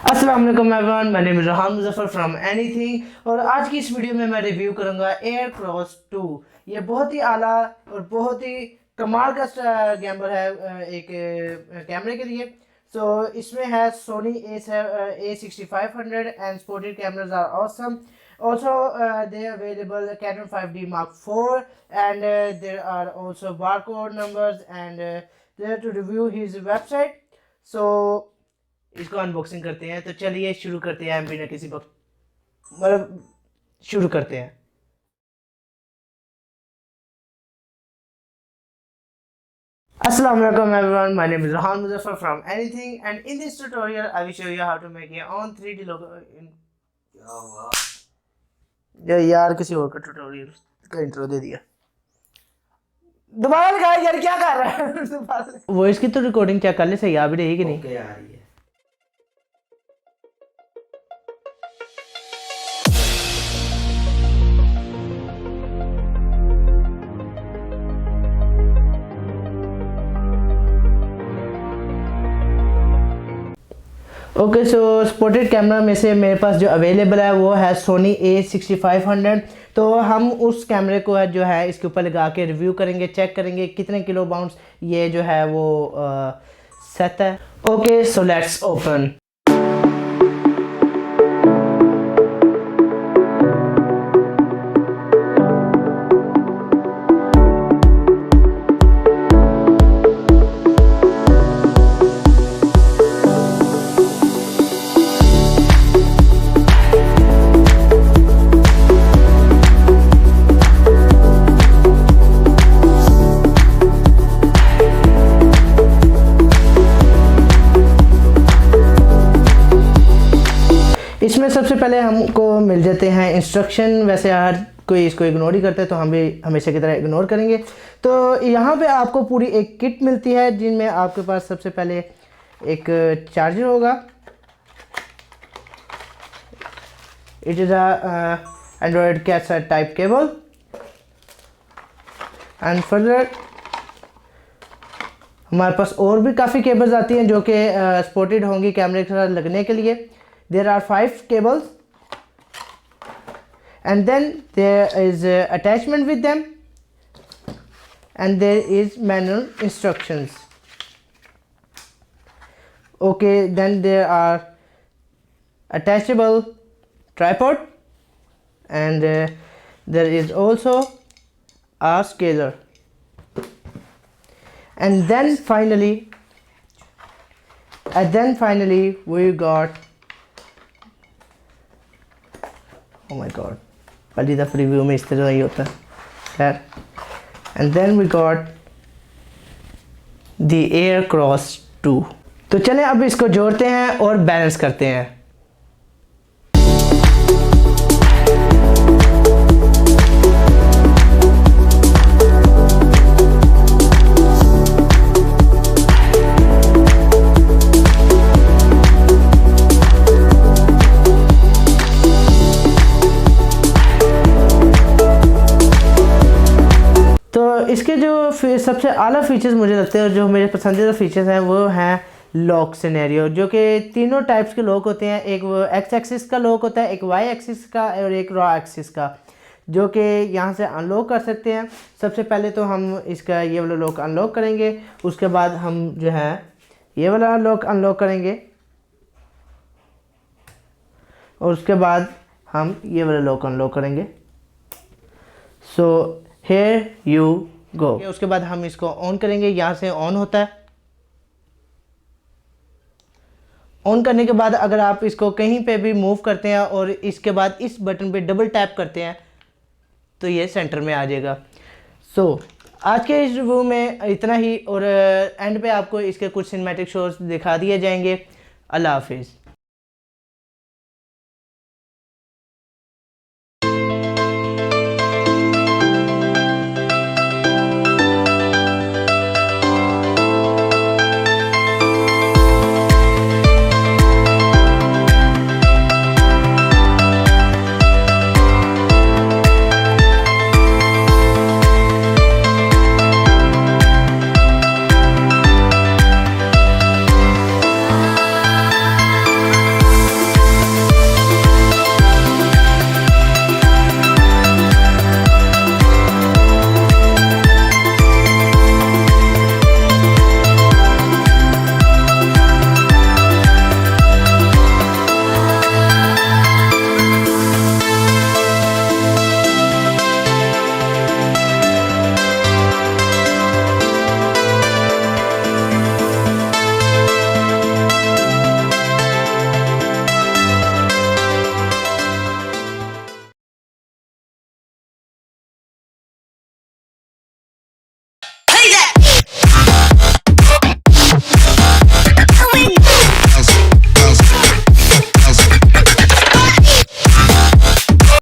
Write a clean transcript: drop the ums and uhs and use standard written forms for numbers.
अस्सलाम वालेकुम everyone, my name is Muzaffar from anything. और आज की इस वीडियो में मैं रिव्यू करूंगा एयर क्रॉस 2। ये बहुत ही आला और बहुत ही कमाल का गैम्बर है एक कैमरे के लिए। सो इसमें है Sony A6500 and sported cameras are awesome. Also, they are available Canon 5D Mark IV, and there are also barcode numbers and there to review his website. So इसको अनबॉक्सिंग करते हैं। तो चलिए शुरू करते हैं बिना किसी वक्त मतलब शुरू करते हैं। Assalamu alaikum everyone, my name is Muzaffar from Anything, and in this tutorial I will show you how to make your own 3D logo in यार किसी और का ट्यूटोरियल का इंट्रो दे दिया। दोबारा लगा यार, क्या कर रहा है? वॉइस की तो रिकॉर्डिंग चेक कर ले, सही आ भी रही कि नहीं? ओके आ रही है। ओके, सो स्पोर्टेड कैमरा में से मेरे पास जो अवेलेबल है वो है सोनी A6500। तो हम उस कैमरे को है जो है इसके ऊपर लगा के रिव्यू करेंगे, चेक करेंगे कितने किलो बाउंड्स ये जो है वो सेट है। Okay, so let's open. इसमें सबसे पहले हमको मिल जाते हैं इंस्ट्रक्शन। वैसे हर कोई इसको इग्नोर ही करता है तो हम भी हमेशा की तरह इग्नोर करेंगे। तो यहाँ पे आपको पूरी एक किट मिलती है जिनमें आपके पास सबसे पहले एक चार्जर होगा। It is a Android cassette type cable and further हमारे पास और भी काफ़ी केबल्स आती हैं जो कि सपोर्टेड होंगी कैमरे के साथ लगने के लिए। There are 5 cables, and then there is attachment with them, and there is manual instructions. Okay, then there are attachable tripod, and there is also a scaler, and then finally we got, oh my god, पहली दफ़ा review में इस तरह ही होता है। And then we got the Air Cross 2। तो चलें अब इसको जोड़ते हैं और बैलेंस करते हैं। इसके जो सबसे आला फीचर्स मुझे लगते हैं और जो मेरे पसंदीदा फीचर्स हैं वो हैं लॉक सिनेरियो, जो कि तीनों टाइप्स के लॉक होते हैं। एक वो एक्स एक्सिस का लॉक होता है, एक वाई एक्सिस का और एक रॉ एक्सिस का, जो कि यहाँ से अनलॉक कर सकते हैं। सबसे पहले तो हम इसका ये वाला लॉक अनलॉक करेंगे, उसके बाद हम जो है ये वाला लॉक अनलॉक करेंगे और उसके बाद हम ये वाला लॉक अनलॉक करेंगे। So here you go. उसके बाद हम इसको ऑन करेंगे। यहाँ से ऑन होता है। ऑन करने के बाद अगर आप इसको कहीं पे भी मूव करते हैं और इसके बाद इस बटन पे डबल टैप करते हैं तो ये सेंटर में आ जाएगा। सो आज के इस रिव्यू में इतना ही, और एंड पे आपको इसके कुछ सिनेमैटिक शॉट्स दिखा दिए जाएंगे। अल्लाह हाफिज़।